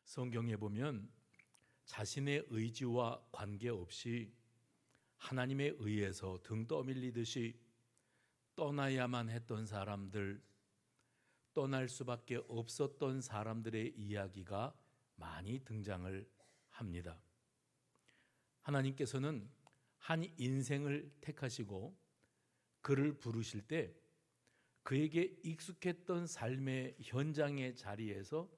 성경에 보면 자신의 의지와 관계없이 하나님에 의해서 등 떠밀리듯이 떠나야만 했던 사람들, 떠날 수밖에 없었던 사람들의 이야기가 많이 등장을 합니다. 하나님께서는 한 인생을 택하시고 그를 부르실 때 그에게 익숙했던 삶의 현장의 자리에서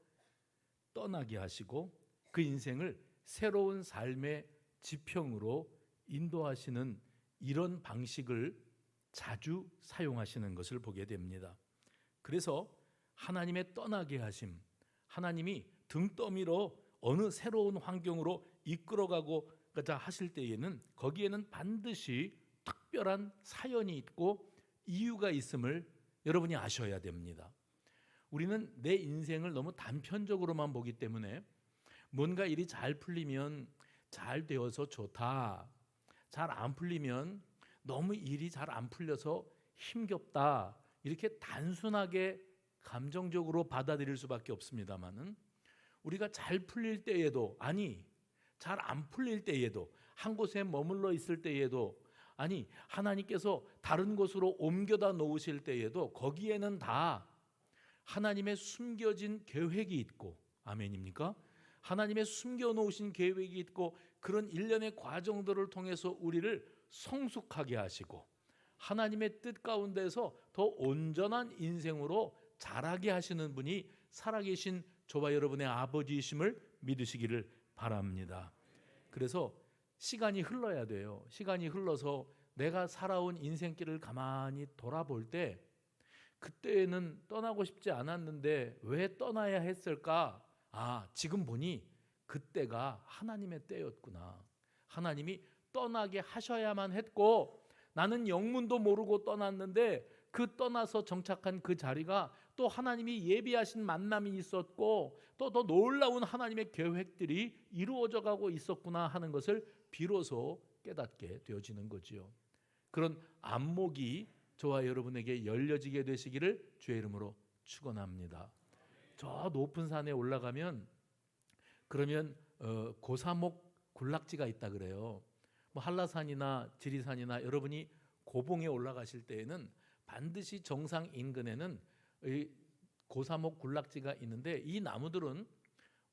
떠나게 하시고 그 인생을 새로운 삶의 지평으로 인도하시는 이런 방식을 자주 사용하시는 것을 보게 됩니다. 그래서 하나님의 떠나게 하심, 하나님이 등 떠밀어 어느 새로운 환경으로 이끌어가고자 하실 때에는 거기에는 반드시 특별한 사연이 있고 이유가 있음을 여러분이 아셔야 됩니다. 우리는 내 인생을 너무 단편적으로만 보기 때문에 뭔가 일이 잘 풀리면 잘 되어서 좋다, 잘 안 풀리면 너무 일이 잘 안 풀려서 힘겹다, 이렇게 단순하게 감정적으로 받아들일 수밖에 없습니다만은 우리가 잘 풀릴 때에도, 아니 잘 안 풀릴 때에도, 한 곳에 머물러 있을 때에도, 아니 하나님께서 다른 곳으로 옮겨다 놓으실 때에도 거기에는 다 하나님의 숨겨진 계획이 있고, 아멘입니까? 하나님의 숨겨놓으신 계획이 있고 그런 일련의 과정들을 통해서 우리를 성숙하게 하시고 하나님의 뜻 가운데서 더 온전한 인생으로 자라게 하시는 분이 살아계신 저와 여러분의 아버지이심을 믿으시기를 바랍니다. 그래서 시간이 흘러야 돼요. 시간이 흘러서 내가 살아온 인생길을 가만히 돌아볼 때 그때는 떠나고 싶지 않았는데 왜 떠나야 했을까? 지금 보니 그때가 하나님의 때였구나. 하나님이 떠나게 하셔야만 했고 나는 영문도 모르고 떠났는데 그 떠나서 정착한 그 자리가 또 하나님이 예비하신 만남이 있었고 또 더 놀라운 하나님의 계획들이 이루어져 가고 있었구나 하는 것을 비로소 깨닫게 되어지는 거지요. 그런 안목이 저와 여러분에게 열려지게 되시기를 주의 이름으로 축원합니다. 저 높은 산에 올라가면 그러면 고사목 군락지가 있다 그래요. 뭐 한라산이나 지리산이나 여러분이 고봉에 올라가실 때에는 반드시 정상 인근에는 이 고사목 군락지가 있는데 이 나무들은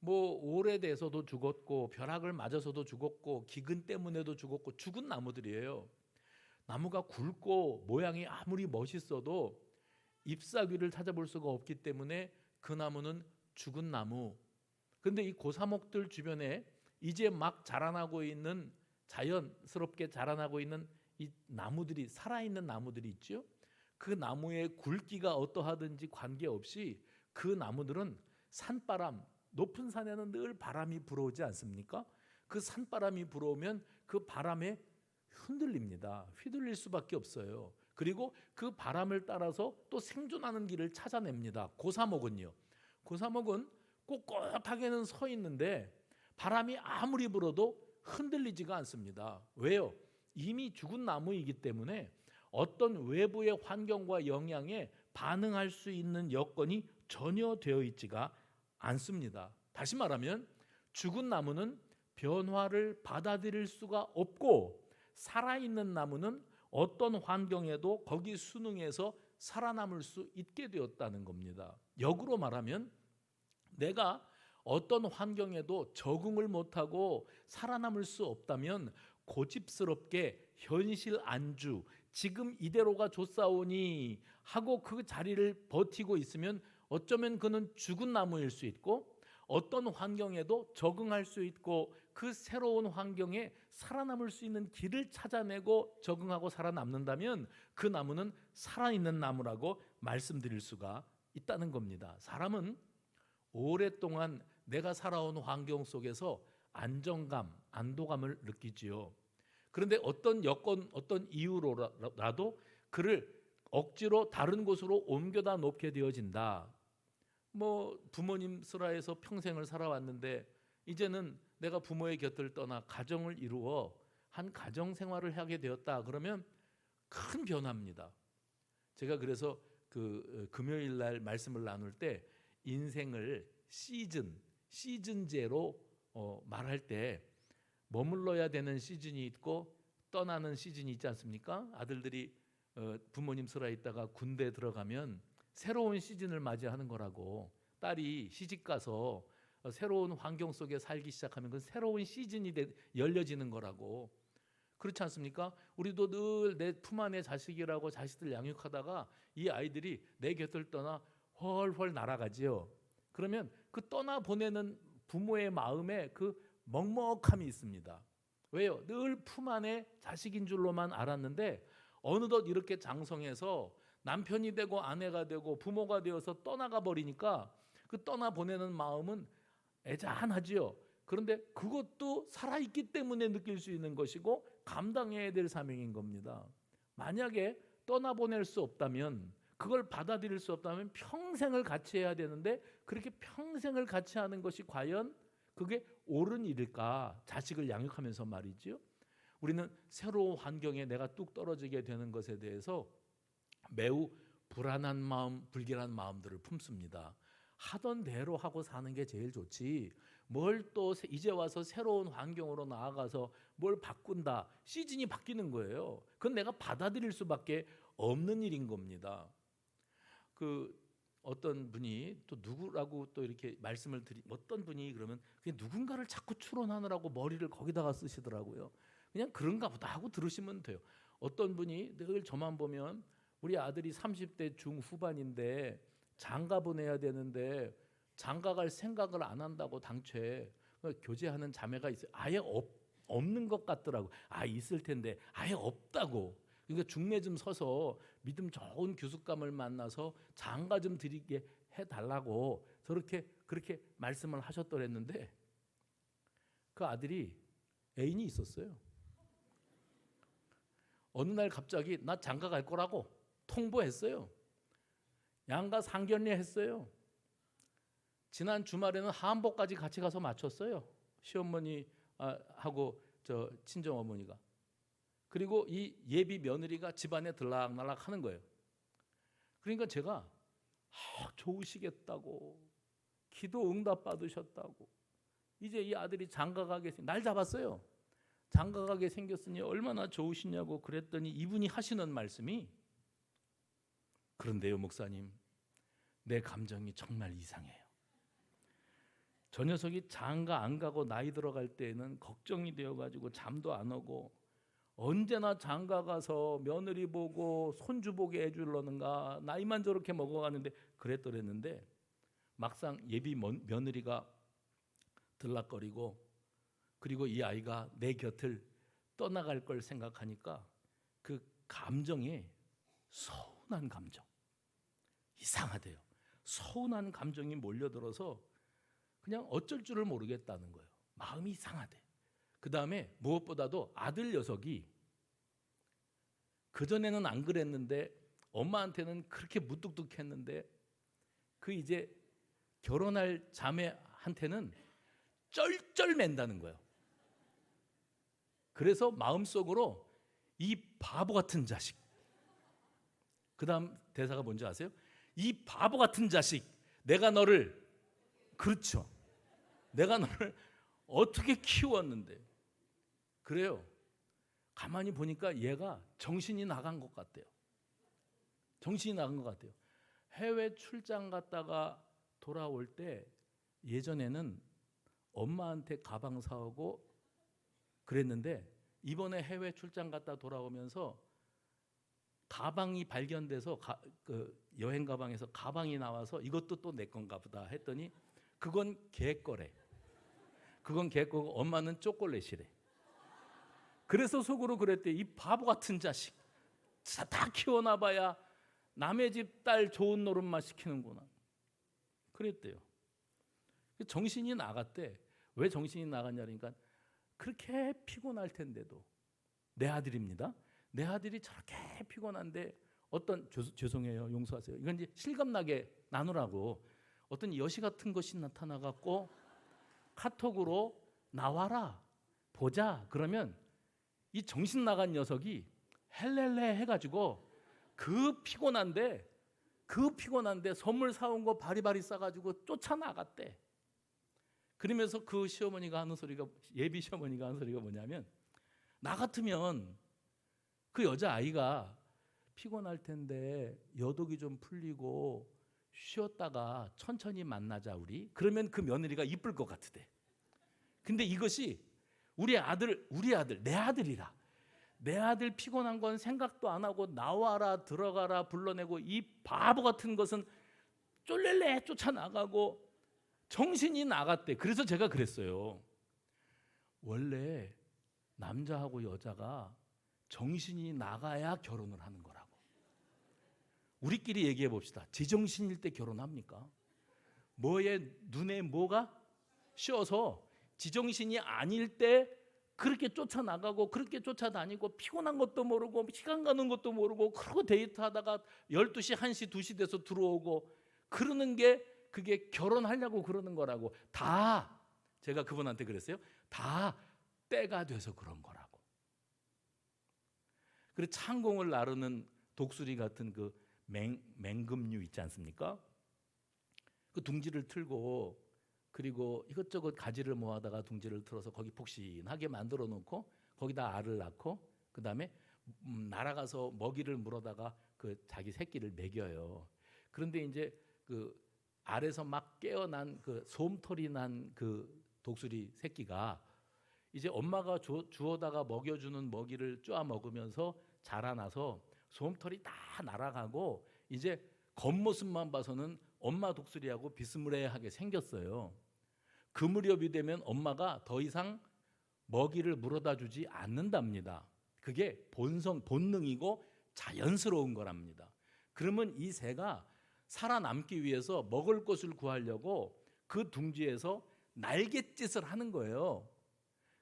뭐 오래돼서도 죽었고 벼락을 맞아서도 죽었고 기근 때문에도 죽었고 죽은 나무들이에요. 나무가 굵고 모양이 아무리 멋있어도 잎사귀를 찾아볼 수가 없기 때문에 그 나무는 죽은 나무. 그런데 이 고사목들 주변에 이제 막 자라나고 있는, 자연스럽게 자라나고 있는 이 나무들이, 살아있는 나무들이 있죠. 그 나무의 굵기가 어떠하든지 관계없이 그 나무들은 산바람, 높은 산에는 늘 바람이 불어오지 않습니까? 그 산바람이 불어오면 그 바람에 흔들립니다. 휘둘릴 수밖에 없어요. 그리고 그 바람을 따라서 또 생존하는 길을 찾아냅니다. 고사목은요. 고사목은 꼿꼿하게는 서 있는데 바람이 아무리 불어도 흔들리지가 않습니다. 왜요? 이미 죽은 나무이기 때문에 어떤 외부의 환경과 영향에 반응할 수 있는 여건이 전혀 되어 있지가 않습니다. 다시 말하면 죽은 나무는 변화를 받아들일 수가 없고 살아있는 나무는 어떤 환경에도 거기 순응해서 살아남을 수 있게 되었다는 겁니다. 역으로 말하면 내가 어떤 환경에도 적응을 못하고 살아남을 수 없다면 고집스럽게 현실 안주, 지금 이대로가 좋사오니 하고 그 자리를 버티고 있으면 어쩌면 그는 죽은 나무일 수 있고 어떤 환경에도 적응할 수 있고 그 새로운 환경에 살아남을 수 있는 길을 찾아내고 적응하고 살아남는다면 그 나무는 살아있는 나무라고 말씀드릴 수가 있다는 겁니다. 사람은 오랫동안 내가 살아온 환경 속에서 안정감, 안도감을 느끼지요. 그런데 어떤 여건, 어떤 이유로라도 그를 억지로 다른 곳으로 옮겨다 놓게 되어진다. 뭐 부모님 슬하에서 평생을 살아왔는데 이제는 내가 부모의 곁을 떠나 가정을 이루어 한 가정 생활을 하게 되었다. 그러면 큰 변화입니다. 제가 그래서 그 금요일 날 말씀을 나눌 때 인생을 시즌, 시즌제로 말할 때 머물러야 되는 시즌이 있고 떠나는 시즌이 있지 않습니까? 아들들이 부모님 슬하 있다가 군대 들어가면 새로운 시즌을 맞이하는 거라고. 딸이 시집 가서 새로운 환경 속에 살기 시작하면 그 새로운 시즌이 열려지는 거라고. 그렇지 않습니까? 우리도 늘 내 품 안의 자식이라고 자식들 양육하다가 이 아이들이 내 곁을 떠나 훨훨 날아가지요. 그러면 그 떠나 보내는 부모의 마음에 그 먹먹함이 있습니다. 왜요? 늘 품 안에 자식인 줄로만 알았는데 어느덧 이렇게 장성해서 남편이 되고 아내가 되고 부모가 되어서 떠나가 버리니까 그 떠나 보내는 마음은 애잔하지요. 그런데 그것도 살아있기 때문에 느낄 수 있는 것이고 감당해야 될 사명인 겁니다. 만약에 떠나보낼 수 없다면, 그걸 받아들일 수 없다면 평생을 같이 해야 되는데 그렇게 평생을 같이 하는 것이 과연 그게 옳은 일일까? 자식을 양육하면서 말이죠. 우리는 새로운 환경에 내가 뚝 떨어지게 되는 것에 대해서 매우 불안한 마음, 불길한 마음들을 품습니다. 하던 대로 하고 사는 게 제일 좋지, 뭘 또 이제 와서 새로운 환경으로 나아가서 뭘 바꾼다, 시즌이 바뀌는 거예요. 그건 내가 받아들일 수밖에 없는 일인 겁니다. 그 어떤 분이 또 누구라고 또 이렇게 말씀을 어떤 분이 그러면 그냥 누군가를 자꾸 추론하느라고 머리를 거기다가 쓰시더라고요. 그냥 그런가 보다 하고 들으시면 돼요. 어떤 분이 늘 저만 보면 우리 아들이 30대 중후반인데 장가 보내야 되는데 장가 갈 생각을 안 한다고 당최 교제하는 자매가 있어요. 아예 없는 것 같더라고. 있을 텐데 아예 없다고. 그러니까 중매 좀 서서 믿음 좋은 교수감을 만나서 장가 좀 드리게 해달라고 그렇게 말씀을 하셨더랬는데 그 아들이 애인이 있었어요. 어느 날 갑자기 나 장가 갈 거라고 통보했어요. 양가 상견례 했어요. 지난 주말에는 한복까지 같이 가서 맞췄어요. 시어머니 하고 저 친정 어머니가. 그리고 이 예비 며느리가 집안에 들락날락 하는 거예요. 그러니까 제가 좋으시겠다고, 기도 응답 받으셨다고, 이제 이 아들이 장가가게 날 잡았어요. 장가가게 생겼으니 얼마나 좋으시냐고 그랬더니 이분이 하시는 말씀이, 그런데요 목사님, 내 감정이 정말 이상해요. 저 녀석이 장가 안 가고 나이 들어갈 때에는 걱정이 되어가지고 잠도 안 오고 언제나 장가 가서 며느리 보고 손주 보게 해주려는가, 나이만 저렇게 먹어가는데 그랬더랬는데 막상 예비 며느리가 들락거리고 그리고 이 아이가 내 곁을 떠나갈 걸 생각하니까 그 감정이 서운한 감정, 이상하대요. 서운한 감정이 몰려들어서 그냥 어쩔 줄을 모르겠다는 거예요. 마음이 이상하대. 그 다음에 무엇보다도 아들 녀석이 그전에는 안 그랬는데 엄마한테는 그렇게 무뚝뚝했는데 그 이제 결혼할 자매한테는 쩔쩔맨다는 거예요. 그래서 마음속으로 이 바보 같은 자식, 그 다음 대사가 뭔지 아세요? 이 바보 같은 자식, 내가 너를, 그렇죠, 내가 너를 어떻게 키웠는데. 그래요. 가만히 보니까 얘가 정신이 나간 것 같아요. 정신이 나간 것 같아요. 해외 출장 갔다가 돌아올 때 예전에는 엄마한테 가방 사오고 그랬는데 이번에 해외 출장 갔다 돌아오면서 가방이 발견돼서 그 여행 가방에서 가방이 나와서 이것도 또 내 건가 보다 했더니 그건 걔 거래. 그건 걔 거고 엄마는 초콜릿이래. 그래서 속으로 그랬대. 이 바보 같은 자식, 다 키워놔봐야 남의 집 딸 좋은 노릇만 시키는구나. 그랬대요. 정신이 나갔대. 왜 정신이 나갔냐니까 그렇게 피곤할 텐데도, 내 아들입니다. 내 아들이 저렇게 피곤한데 어떤, 죄송해요, 용서하세요, 이건 이제 실감나게 나누라고 어떤 여시 같은 것이 나타나갖고 카톡으로 나와라 보자 그러면 이 정신 나간 녀석이 헬렐레 해가지고 그 피곤한데 선물 사온 거 바리바리 싸가지고 쫓아나갔대. 그러면서 그 시어머니가 하는 소리가, 예비 시어머니가 하는 소리가 뭐냐면, 나 같으면 그 여자아이가 피곤할 텐데 여독이 좀 풀리고 쉬었다가 천천히 만나자 우리. 그러면 그 며느리가 이쁠 것 같으대. 근데 이것이 우리 아들, 내 아들이라. 내 아들 피곤한 건 생각도 안 하고 나와라 들어가라 불러내고, 이 바보 같은 것은 쫄래래 쫓아나가고 정신이 나갔대. 그래서 제가 그랬어요. 원래 남자하고 여자가 정신이 나가야 결혼을 하는 거라고. 우리끼리 얘기해 봅시다. 제정신일 때 결혼합니까? 뭐에 눈에 뭐가 씌어서 지정신이 아닐 때 그렇게 쫓아나가고 그렇게 쫓아다니고 피곤한 것도 모르고 시간 가는 것도 모르고 그러고 데이트하다가 12시, 1시, 2시 돼서 들어오고 그러는 게 그게 결혼하려고 그러는 거라고. 다 제가 그분한테 그랬어요. 다 때가 돼서 그런 거라고. 그리고 창공을 나르는 독수리 같은 그 맹금류 있지 않습니까? 그 둥지를 틀고 그리고 이것저것 가지를 모아다가 둥지를 틀어서 거기 폭신하게 만들어 놓고 거기다 알을 낳고 그 다음에 날아가서 먹이를 물어다가 그 자기 새끼를 먹여요. 그런데 이제 그 알에서 막 깨어난 그 솜털이 난 그 독수리 새끼가 이제 엄마가 주워다가 먹여주는 먹이를 쪼아 먹으면서 자라나서 솜털이 다 날아가고 이제 겉모습만 봐서는 엄마 독수리하고 비스무리하게 생겼어요. 그 무렵이 되면 엄마가 더 이상 먹이를 물어다 주지 않는답니다. 그게 본능이고 자연스러운 거랍니다. 그러면 이 새가 살아남기 위해서 먹을 것을 구하려고 그 둥지에서 날갯짓을 하는 거예요.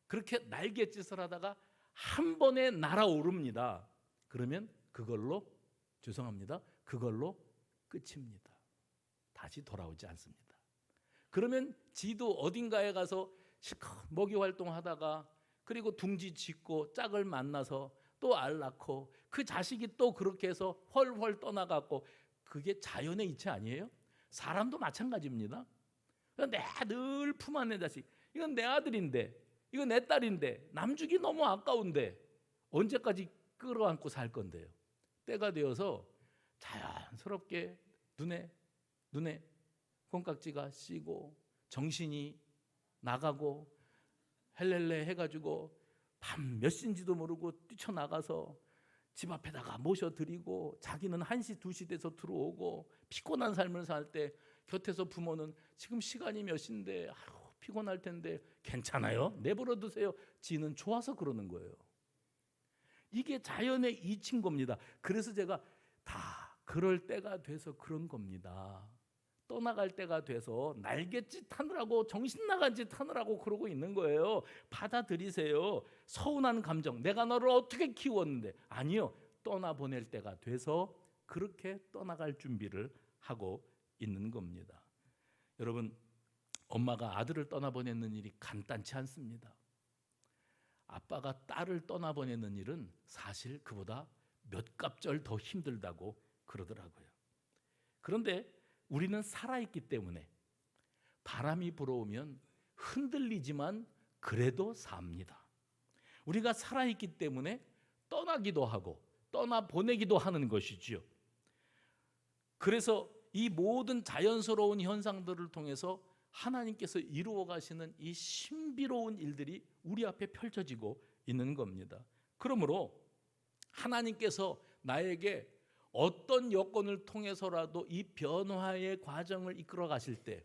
그렇게 날갯짓을 하다가 한 번에 날아오릅니다. 그러면 그걸로, 죄송합니다, 그걸로 끝입니다. 다시 돌아오지 않습니다. 그러면 지도 어딘가에 가서 실컷 먹이 활동하다가 그리고 둥지 짓고 짝을 만나서 또 알 낳고 그 자식이 또 그렇게 해서 훨훨 떠나갔고, 그게 자연의 이치 아니에요? 사람도 마찬가지입니다. 내가 늘 품 안에 자식, 이건 내 아들인데, 이건 내 딸인데, 남주기 너무 아까운데 언제까지 끌어안고 살 건데요? 때가 되어서 자연스럽게 눈에 콩깍지가 씌고 정신이 나가고 헬렐레 해가지고 밤 몇 시인지도 모르고 뛰쳐나가서 집 앞에다가 모셔드리고 자기는 1시, 2시 돼서 들어오고 피곤한 삶을 살 때 곁에서 부모는 지금 시간이 몇 시인데 피곤할 텐데 괜찮아요? 내버려 두세요. 지는 좋아서 그러는 거예요. 이게 자연의 이치인 겁니다. 그래서 제가 다 그럴 때가 돼서 그런 겁니다. 떠나갈 때가 돼서 날갯짓 하느라고 정신 나간 짓 하느라고 그러고 있는 거예요. 받아들이세요. 서운한 감정, 내가 너를 어떻게 키웠는데. 아니요, 떠나보낼 때가 돼서 그렇게 떠나갈 준비를 하고 있는 겁니다. 여러분, 엄마가 아들을 떠나보내는 일이 간단치 않습니다. 아빠가 딸을 떠나보내는 일은 사실 그보다 몇 갑절 더 힘들다고 그러더라고요. 그런데 우리는 살아있기 때문에 바람이 불어오면 흔들리지만 그래도 삽니다. 우리가 살아있기 때문에 떠나기도 하고 떠나보내기도 하는 것이지요. 그래서 이 모든 자연스러운 현상들을 통해서 하나님께서 이루어 가시는 이 신비로운 일들이 우리 앞에 펼쳐지고 있는 겁니다. 그러므로 하나님께서 나에게 어떤 여건을 통해서라도 이 변화의 과정을 이끌어 가실 때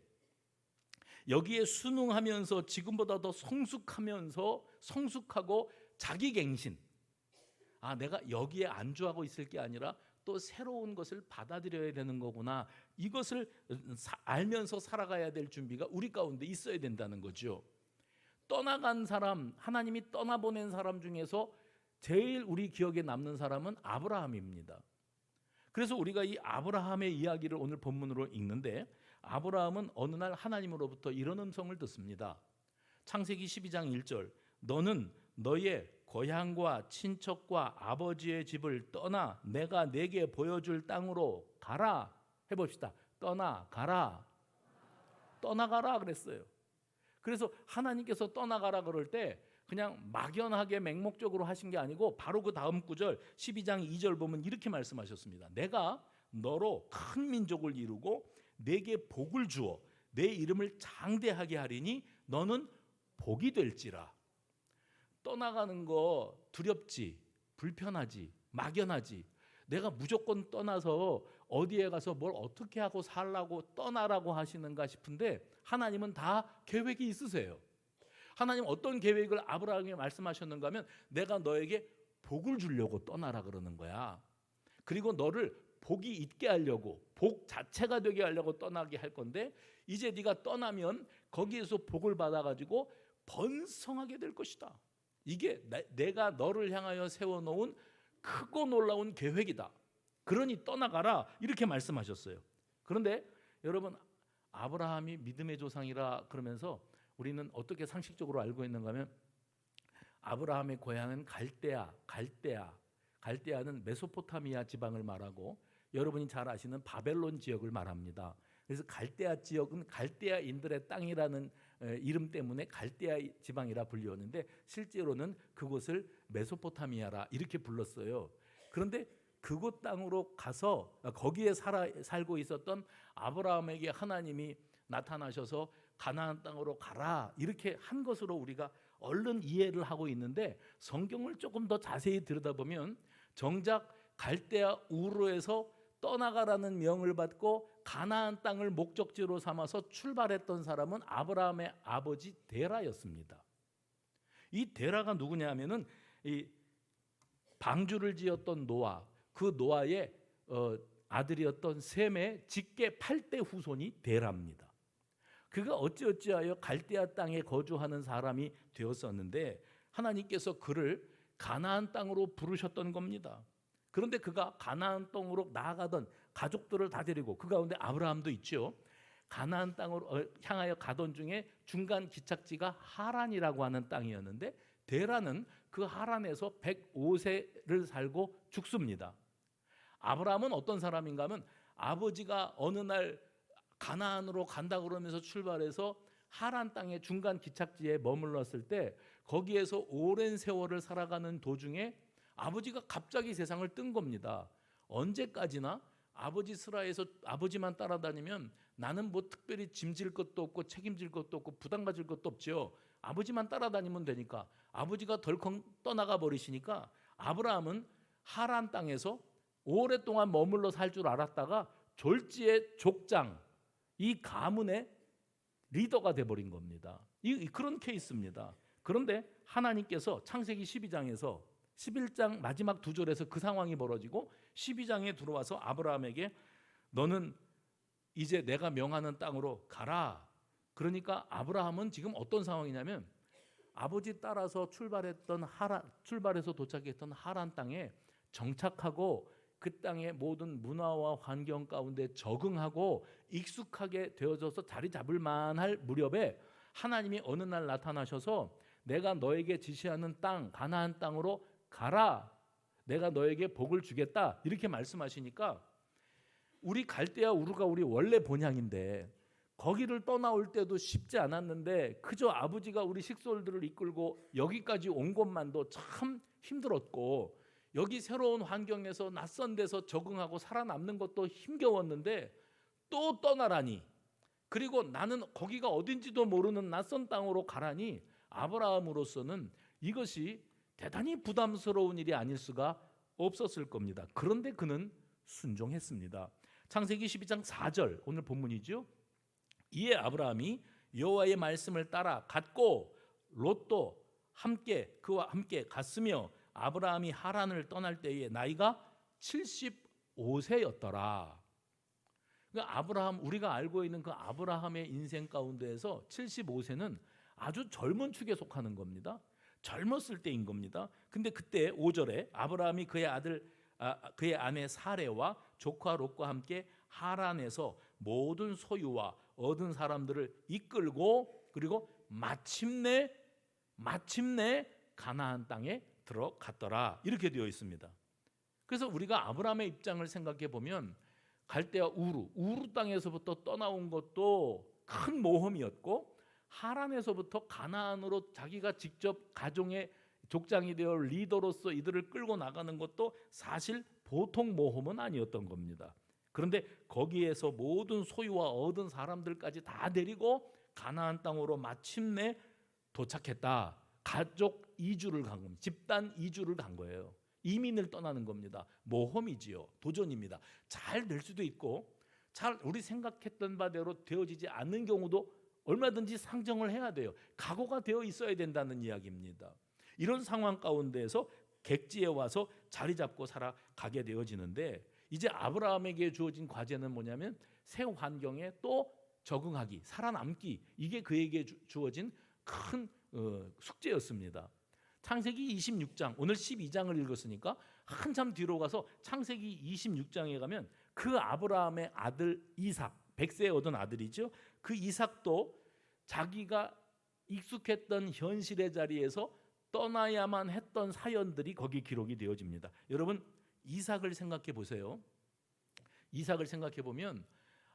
여기에 순응하면서 지금보다 더 성숙하고 자기갱신, 내가 여기에 안주하고 있을 게 아니라 또 새로운 것을 받아들여야 되는 거구나, 이것을 알면서 살아가야 될 준비가 우리 가운데 있어야 된다는 거죠. 떠나간 사람, 하나님이 떠나보낸 사람 중에서 제일 우리 기억에 남는 사람은 아브라함입니다. 그래서 우리가 이 아브라함의 이야기를 오늘 본문으로 읽는데, 아브라함은 어느 날 하나님으로부터 이런 음성을 듣습니다. 창세기 12장 1절, 너는 너의 고향과 친척과 아버지의 집을 떠나 내가 내게 보여줄 땅으로 가라. 해봅시다. 떠나가라 그랬어요. 그래서 하나님께서 떠나가라 그럴 때 그냥 막연하게 맹목적으로 하신 게 아니고 바로 그 다음 구절 12장 2절 보면 이렇게 말씀하셨습니다. 내가 너로 큰 민족을 이루고 내게 복을 주어 내 이름을 장대하게 하리니 너는 복이 될지라. 떠나가는 거 두렵지, 불편하지, 막연하지. 내가 무조건 떠나서 어디에 가서 뭘 어떻게 하고 살라고 떠나라고 하시는가 싶은데 하나님은 다 계획이 있으세요. 하나님 어떤 계획을 아브라함에게 말씀하셨는가 하면 내가 너에게 복을 주려고 떠나라 그러는 거야. 그리고 너를 복이 있게 하려고, 복 자체가 되게 하려고 떠나게 할 건데 이제 네가 떠나면 거기에서 복을 받아가지고 번성하게 될 것이다. 이게 내가 너를 향하여 세워놓은 크고 놀라운 계획이다. 그러니 떠나가라 이렇게 말씀하셨어요. 그런데 여러분 아브라함이 믿음의 조상이라 그러면서 우리는 어떻게 상식적으로 알고 있는가 하면 아브라함의 고향은 갈대아는 메소포타미아 지방을 말하고 여러분이 잘 아시는 바벨론 지역을 말합니다. 그래서 갈대아 지역은 갈대아인들의 땅이라는 이름 때문에 갈대아 지방이라 불리웠는데 실제로는 그곳을 메소포타미아라 이렇게 불렀어요. 그런데 그곳 땅으로 가서 거기에 살고 있었던 아브라함에게 하나님이 나타나셔서 가나안 땅으로 가라 이렇게 한 것으로 우리가 얼른 이해를 하고 있는데 성경을 조금 더 자세히 들여다보면 정작 갈대아 우르에서 떠나가라는 명을 받고 가나안 땅을 목적지로 삼아서 출발했던 사람은 아브라함의 아버지 데라였습니다. 이 데라가 누구냐 하면은 이 방주를 지었던 노아, 그 노아의 아들이었던 셈의 직계 8대 후손이 데라입니다. 그가 어찌어찌하여 갈대아 땅에 거주하는 사람이 되었었는데 하나님께서 그를 가나안 땅으로 부르셨던 겁니다. 그런데 그가 가나안 땅으로 나아가던 가족들을 다 데리고 그 가운데 아브라함도 있죠. 가나안 땅으로 향하여 가던 중에 중간 기착지가 하란이라고 하는 땅이었는데 데라는 그 하란에서 105세를 살고 죽습니다. 아브라함은 어떤 사람인가 하면 아버지가 어느 날 가나안으로 간다 그러면서 출발해서 하란 땅의 중간 기착지에 머물렀을 때 거기에서 오랜 세월을 살아가는 도중에 아버지가 갑자기 세상을 뜬 겁니다. 언제까지나 아버지 슬하에서 아버지만 따라다니면 나는 뭐 특별히 짐질 것도 없고 책임질 것도 없고 부담 가질 것도 없죠. 아버지만 따라다니면 되니까 아버지가 덜컹 떠나가 버리시니까 아브라함은 하란 땅에서 오랫동안 머물러 살 줄 알았다가 졸지의 족장, 이 가문의 리더가 돼버린 겁니다. 그런 케이스입니다. 그런데 하나님께서 창세기 12장에서 11장 마지막 2절에서 그 상황이 벌어지고 12장에 들어와서 아브라함에게 너는 이제 내가 명하는 땅으로 가라. 그러니까 아브라함은 지금 어떤 상황이냐면 아버지 따라서 출발해서 도착했던 하란 땅에 정착하고 그 땅의 모든 문화와 환경 가운데 적응하고 익숙하게 되어져서 자리 잡을 만할 무렵에 하나님이 어느 날 나타나셔서 내가 너에게 지시하는 땅 가나안 땅으로 가라. 내가 너에게 복을 주겠다. 이렇게 말씀하시니까 우리 갈대아 우르가 우리 원래 본향인데 거기를 떠나올 때도 쉽지 않았는데 그저 아버지가 우리 식솔들을 이끌고 여기까지 온 것만도 참 힘들었고 여기 새로운 환경에서 낯선 데서 적응하고 살아남는 것도 힘겨웠는데 또 떠나라니 그리고 나는 거기가 어딘지도 모르는 낯선 땅으로 가라니 아브라함으로서는 이것이 대단히 부담스러운 일이 아닐 수가 없었을 겁니다. 그런데 그는 순종했습니다. 창세기 12장 4절 오늘 본문이죠. 이에 아브라함이 여호와의 말씀을 따라 갔고 롯도 그와 함께 갔으며 아브라함이 하란을 떠날 때에 나이가 75세였더라. 그러니까 우리가 알고 있는 그 아브라함의 인생 가운데에서 75세는 아주 젊은 축에 속하는 겁니다. 젊었을 때인 겁니다. 근데 그때 5절에 아브라함이 그의 아내 사레와 조카 롯과 함께 하란에서 모든 소유와 얻은 사람들을 이끌고 그리고 마침내 가나안 땅에 들어갔더라. 이렇게 되어 있습니다. 그래서 우리가 아브라함의 입장을 생각해 보면 갈대아 우르 땅에서부터 떠나온 것도 큰 모험이었고 하란에서부터 가나안으로 자기가 직접 가정의 족장이 되어 리더로서 이들을 끌고 나가는 것도 사실 보통 모험은 아니었던 겁니다. 그런데 거기에서 모든 소유와 얻은 사람들까지 다 데리고 가나안 땅으로 마침내 도착했다. 가족 이주를 간 겁니다. 집단 이주를 간 거예요. 이민을 떠나는 겁니다. 모험이지요. 도전입니다. 잘 될 수도 있고 잘 우리 생각했던 바대로 되어지지 않는 경우도 얼마든지 상정을 해야 돼요. 각오가 되어 있어야 된다는 이야기입니다. 이런 상황 가운데에서 객지에 와서 자리 잡고 살아가게 되어지는데 이제 아브라함에게 주어진 과제는 뭐냐면 새 환경에 또 적응하기, 살아남기, 이게 그에게 주어진 큰 숙제였습니다. 창세기 26장, 오늘 12장을 읽었으니까 한참 뒤로 가서 창세기 26장에 가면 그 아브라함의 아들 이삭, 100세에 얻은 아들이죠. 그 이삭도 자기가 익숙했던 현실의 자리에서 떠나야만 했던 사연들이 거기 기록이 되어집니다. 여러분, 이삭을 생각해 보세요. 이삭을 생각해 보면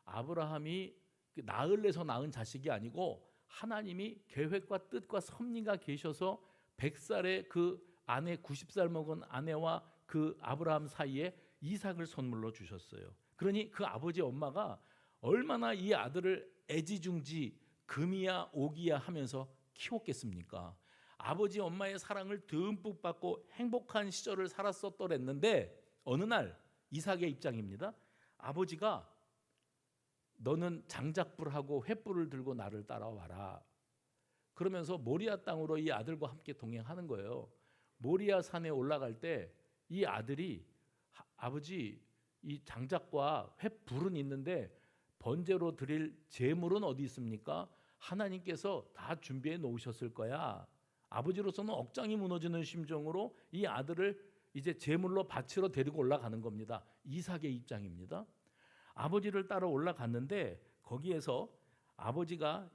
아브라함이 나흘에서 낳은 자식이 아니고 하나님이 계획과 뜻과 섭리가 계셔서 100살의 그 아내, 90살 먹은 아내와 그 아브라함 사이에 이삭을 선물로 주셨어요. 그러니 그 아버지 엄마가 얼마나 이 아들을 애지중지 금이야 오기야 하면서 키웠겠습니까? 아버지 엄마의 사랑을 듬뿍 받고 행복한 시절을 살았었더랬는데 어느 날 이삭의 입장입니다. 아버지가 너는 장작불하고 횃불을 들고 나를 따라와라. 그러면서 모리아 땅으로 이 아들과 함께 동행하는 거예요. 모리아 산에 올라갈 때 이 아들이 아버지 이 장작과 횃불은 있는데 번제로 드릴 제물은 어디 있습니까? 하나님께서 다 준비해 놓으셨을 거야. 아버지로서는 억장이 무너지는 심정으로 이 아들을 이제 제물로 바치러 데리고 올라가는 겁니다. 이삭의 입장입니다. 아버지를 따라 올라갔는데 거기에서 아버지가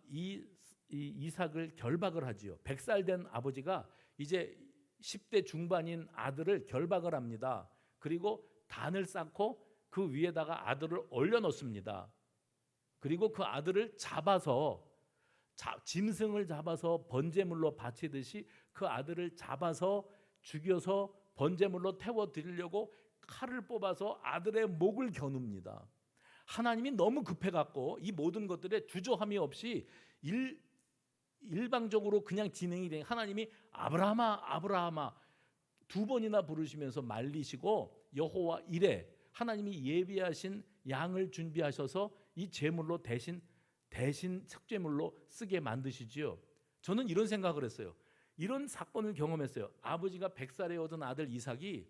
이삭을 결박을 하지요. 100살 된 아버지가 이제 10대 중반인 아들을 결박을 합니다. 그리고 단을 쌓고 그 위에다가 아들을 올려놓습니다. 그리고 그 아들을 잡아서 짐승을 잡아서 번제물로 바치듯이 그 아들을 잡아서 죽여서 번제물로 태워드리려고 칼을 뽑아서 아들의 목을 겨눕니다. 하나님이 너무 급해갖고 이 모든 것들에 주저함이 없이 일방적으로 그냥 진행이 된 하나님이 아브라함아 아브라함아 두 번이나 부르시면서 말리시고 여호와 이레 하나님이 예비하신 양을 준비하셔서 이 제물로 대신 속죄물로 쓰게 만드시지요. 저는 이런 생각을 했어요. 이런 사건을 경험했어요. 아버지가 100살에 얻은 아들 이삭이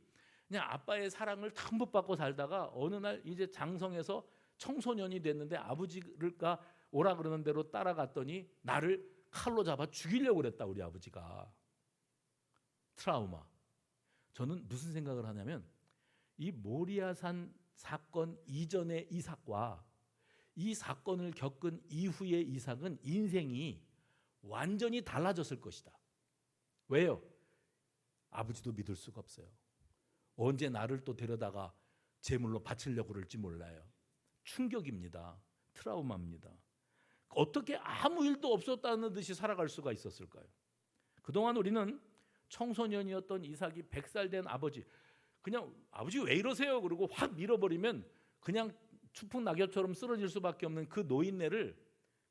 그냥 아빠의 사랑을 듬뿍 받고 살다가 어느 날 이제 장성해서 청소년이 됐는데 아버지가 오라 그러는 대로 따라갔더니 나를 칼로 잡아 죽이려고 그랬다. 우리 아버지가. 트라우마. 저는 무슨 생각을 하냐면 이 모리아산 사건 이전의 이삭과 이 사건을 겪은 이후의 이삭은 인생이 완전히 달라졌을 것이다. 왜요? 아버지도 믿을 수가 없어요. 언제 나를 또 데려다가 제물로 바치려고 그럴지 몰라요. 충격입니다. 트라우마입니다. 어떻게 아무 일도 없었다는 듯이 살아갈 수가 있었을까요? 그동안 우리는 청소년이었던 이삭이 100살 된 아버지, 그냥 아버지 왜 이러세요? 그러고 확 밀어버리면 그냥 추풍 낙엽처럼 쓰러질 수밖에 없는 그 노인네를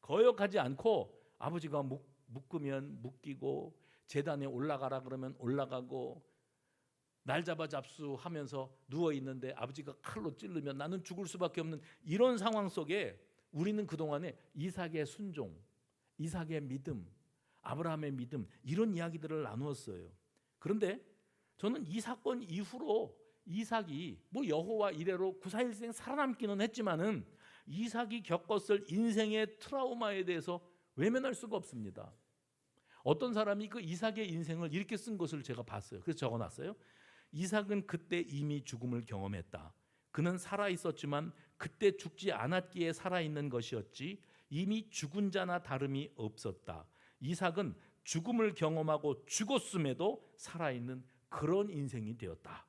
거역하지 않고 아버지가 묶으면 묶이고 제단에 올라가라 그러면 올라가고 날 잡아 잡수하면서 누워있는데 아버지가 칼로 찌르면 나는 죽을 수밖에 없는 이런 상황 속에 우리는 그동안에 이삭의 순종, 이삭의 믿음, 아브라함의 믿음 이런 이야기들을 나누었어요. 그런데 저는 이 사건 이후로 이삭이 뭐 여호와 이레로 941생 살아남기는 했지만은 이삭이 겪었을 인생의 트라우마에 대해서 외면할 수가 없습니다. 어떤 사람이 그 이삭의 인생을 이렇게 쓴 것을 제가 봤어요. 그래서 적어놨어요. 이삭은 그때 이미 죽음을 경험했다. 그는 살아있었지만 그때 죽지 않았기에 살아있는 것이었지 이미 죽은 자나 다름이 없었다. 이삭은 죽음을 경험하고 죽었음에도 살아있는 그런 인생이 되었다.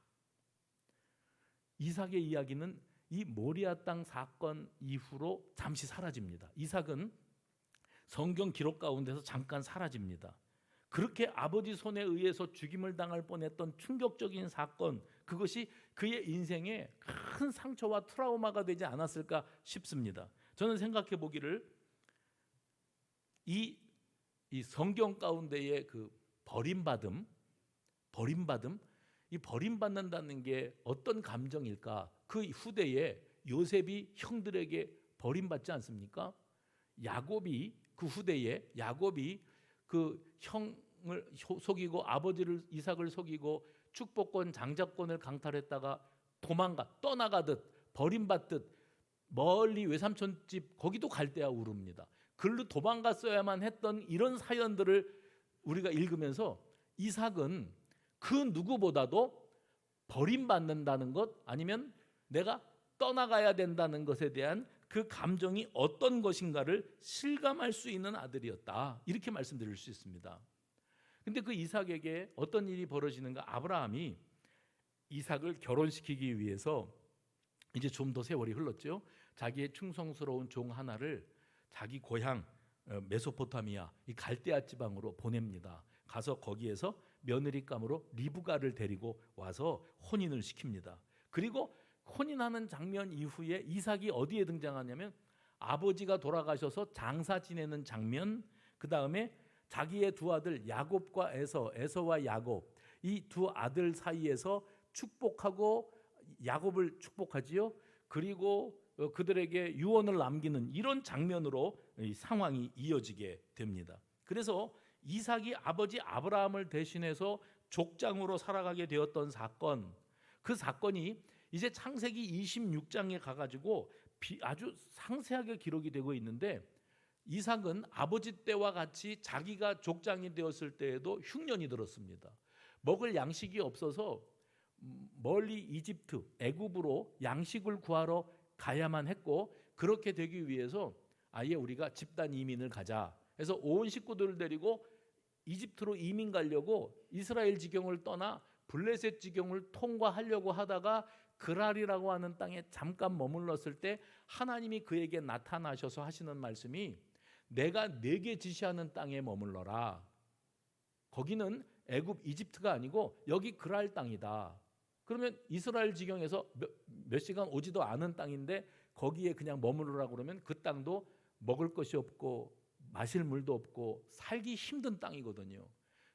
이삭의 이야기는 이 모리아 땅 사건 이후로 잠시 사라집니다. 이삭은 성경 기록 가운데서 잠깐 사라집니다. 그렇게 아버지 손에 의해서 죽임을 당할 뻔했던 충격적인 사건, 그것이 그의 인생에 큰 상처와 트라우마가 되지 않았을까 싶습니다. 저는 생각해 보기를 이 성경 가운데의 그 버림받음, 이 버림받는다는 게 어떤 감정일까? 그 후대에 요셉이 형들에게 버림받지 않습니까? 야곱이 그 후대에 야곱이 그 형을 속이고 아버지를 이삭을 속이고 축복권 장자권을 강탈했다가 떠나가듯 버림받듯 멀리 외삼촌 집 거기도 갈대아 우릅니다. 글로 도망갔어야만 했던 이런 사연들을 우리가 읽으면서 이삭은 그 누구보다도 버림받는다는 것 아니면 내가 떠나가야 된다는 것에 대한 그 감정이 어떤 것인가를 실감할 수 있는 아들이었다. 이렇게 말씀드릴 수 있습니다. 근데 그 이삭에게 어떤 일이 벌어지는가? 아브라함이 이삭을 결혼시키기 위해서 이제 좀 더 세월이 흘렀죠. 자기의 충성스러운 종 하나를 자기 고향 메소포타미아 이 갈대아 지방으로 보냅니다. 가서 거기에서 며느리감으로 리브가를 데리고 와서 혼인을 시킵니다. 그리고 혼인하는 장면 이후에 이삭이 어디에 등장하냐면 아버지가 돌아가셔서 장사 지내는 장면, 그 다음에 자기의 두 아들 야곱과 에서와 야곱 이 두 아들 사이에서 축복하고 야곱을 축복하지요. 그리고 그들에게 유언을 남기는 이런 장면으로 이 상황이 이어지게 됩니다. 그래서 이삭이 아버지 아브라함을 대신해서 족장으로 살아가게 되었던 사건, 그 사건이 이제 창세기 26장에 가가지고 아주 상세하게 기록이 되고 있는데 이삭은 아버지 때와 같이 자기가 족장이 되었을 때에도 흉년이 들었습니다. 먹을 양식이 없어서 멀리 이집트, 애굽으로 양식을 구하러 가야만 했고 그렇게 되기 위해서 아예 우리가 집단 이민을 가자 해서 온 식구들을 데리고 이집트로 이민 가려고 이스라엘 지경을 떠나 블레셋 지경을 통과하려고 하다가 그랄이라고 하는 땅에 잠깐 머물렀을 때 하나님이 그에게 나타나셔서 하시는 말씀이 내가 네게 지시하는 땅에 머물러라. 거기는 애굽 이집트가 아니고 여기 그랄 땅이다. 그러면 이스라엘 지경에서 몇 시간 오지도 않은 땅인데 거기에 그냥 머무르라고 그러면 그 땅도 먹을 것이 없고 마실 물도 없고 살기 힘든 땅이거든요.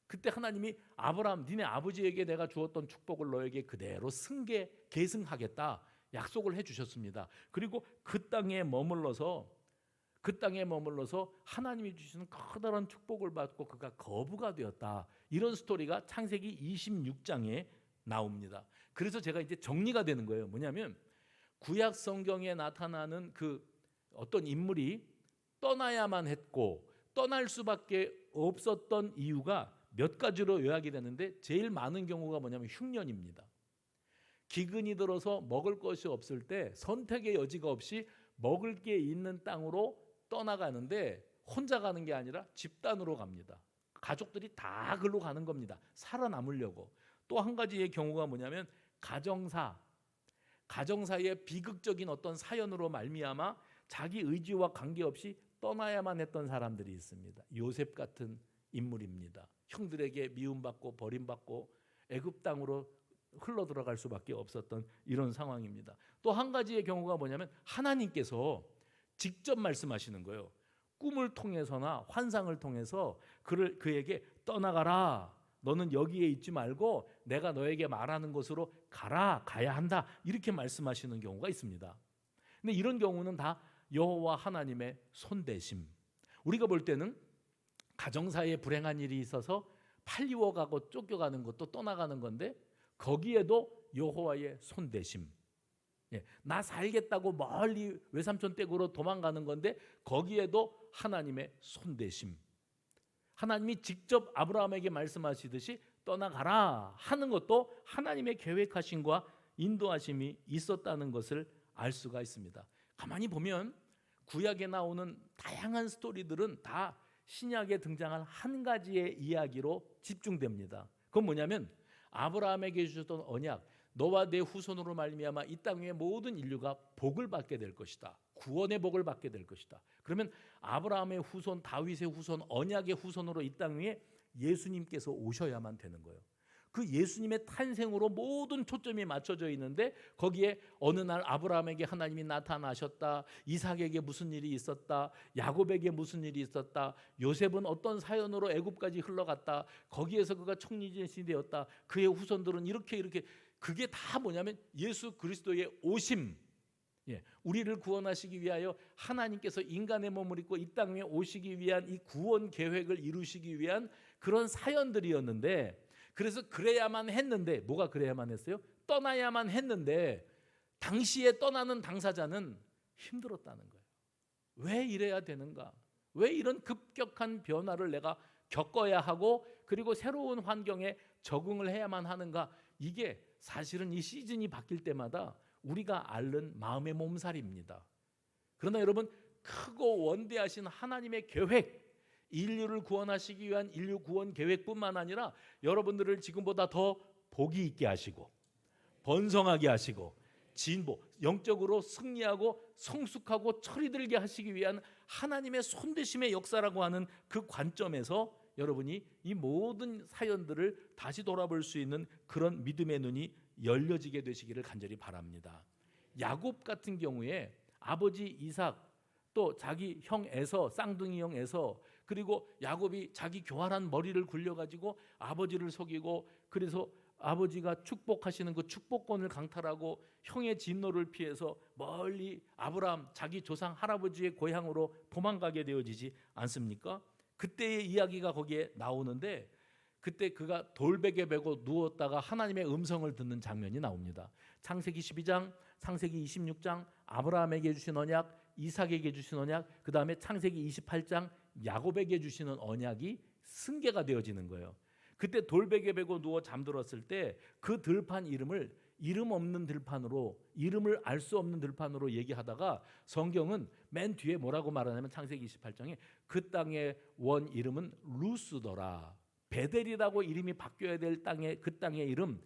그때 하나님이 아브라함 니네 아버지에게 내가 주었던 축복을 너에게 그대로 계승하겠다 약속을 해주셨습니다. 그리고 그 땅에 머물러서 하나님이 주시는 커다란 축복을 받고 그가 거부가 되었다. 이런 스토리가 창세기 26장에 나옵니다. 그래서 제가 이제 정리가 되는 거예요. 뭐냐면 구약 성경에 나타나는 그 어떤 인물이 떠나야만 했고 떠날 수밖에 없었던 이유가 몇 가지로 요약이 되는데 제일 많은 경우가 뭐냐면 흉년입니다. 기근이 들어서 먹을 것이 없을 때 선택의 여지가 없이 먹을 게 있는 땅으로 떠나가는데 혼자 가는 게 아니라 집단으로 갑니다. 가족들이 다 글로 가는 겁니다. 살아남으려고. 또 한 가지의 경우가 뭐냐면 가정사의 비극적인 어떤 사연으로 말미암아 자기 의지와 관계없이 떠나야만 했던 사람들이 있습니다. 요셉 같은 인물입니다. 형들에게 미움받고 버림받고 애굽 땅으로 흘러 들어갈 수밖에 없었던 이런 상황입니다. 또 한 가지의 경우가 뭐냐면 하나님께서 직접 말씀하시는 거예요. 꿈을 통해서나 환상을 통해서 그에게 떠나가라. 너는 여기에 있지 말고 내가 너에게 말하는 곳으로 가야 한다. 이렇게 말씀하시는 경우가 있습니다. 근데 이런 경우는 다 여호와 하나님의 손대심. 우리가 볼 때는 가정사에 불행한 일이 있어서 팔리워가고 쫓겨가는 것도 떠나가는 건데 거기에도 여호와의 손대심. 나 살겠다고 멀리 외삼촌 댁으로 도망가는 건데 거기에도 하나님의 손대심. 하나님이 직접 아브라함에게 말씀하시듯이 떠나가라 하는 것도 하나님의 계획하심과 인도하심이 있었다는 것을 알 수가 있습니다. 가만히 보면 구약에 나오는 다양한 스토리들은 다 신약에 등장한 한 가지의 이야기로 집중됩니다. 그건 뭐냐면 아브라함에게 주셨던 언약, 너와 내 후손으로 말미암아 이 땅 위의 모든 인류가 복을 받게 될 것이다. 구원의 복을 받게 될 것이다. 그러면 아브라함의 후손, 다윗의 후손, 언약의 후손으로 이 땅 위에 예수님께서 오셔야만 되는 거예요. 그 예수님의 탄생으로 모든 초점이 맞춰져 있는데 거기에 어느 날 아브라함에게 하나님이 나타나셨다, 이삭에게 무슨 일이 있었다, 야곱에게 무슨 일이 있었다, 요셉은 어떤 사연으로 애굽까지 흘러갔다, 거기에서 그가 총리진이 되었다, 그의 후손들은 이렇게 그게 다 뭐냐면 예수 그리스도의 오심, 우리를 구원하시기 위하여 하나님께서 인간의 몸을 입고 이 땅에 오시기 위한 이 구원 계획을 이루시기 위한 그런 사연들이었는데, 그래서 그래야만 했는데, 뭐가 그래야만 했어요? 떠나야만 했는데 당시에 떠나는 당사자는 힘들었다는 거예요. 왜 이래야 되는가? 왜 이런 급격한 변화를 내가 겪어야 하고 그리고 새로운 환경에 적응을 해야만 하는가? 이게 사실은 이 시즌이 바뀔 때마다 우리가 앓는 마음의 몸살입니다. 그러나 여러분, 크고 원대하신 하나님의 계획, 인류를 구원하시기 위한 인류 구원 계획뿐만 아니라 여러분들을 지금보다 더 복이 있게 하시고 번성하게 하시고 진보, 영적으로 승리하고 성숙하고 철이 들게 하시기 위한 하나님의 손대심의 역사라고 하는 그 관점에서 여러분이 이 모든 사연들을 다시 돌아볼 수 있는 그런 믿음의 눈이 열려지게 되시기를 간절히 바랍니다. 야곱 같은 경우에 아버지 이삭, 또 자기 형 에서, 쌍둥이 형 에서, 그리고 야곱이 자기 교활한 머리를 굴려가지고 아버지를 속이고, 그래서 아버지가 축복하시는 그 축복권을 강탈하고 형의 진노를 피해서 멀리 아브라함 자기 조상 할아버지의 고향으로 도망가게 되어지지 않습니까? 그때의 이야기가 거기에 나오는데, 그때 그가 돌베개 베고 누웠다가 하나님의 음성을 듣는 장면이 나옵니다. 창세기 12장, 창세기 26장 아브라함에게 주신 언약, 이삭에게 주신 언약, 그 다음에 창세기 28장 야곱에게 주시는 언약이 승계가 되어지는 거예요. 그때 돌베개 베고 누워 잠들었을 때 그 들판 이름을 이름 없는 들판으로, 이름을 알 수 없는 들판으로 얘기하다가 성경은 맨 뒤에 뭐라고 말하냐면 창세기 28장에 그 땅의 원 이름은 루스더라. 베델이라고 이름이 바뀌어야 될 땅의 그 땅의 이름,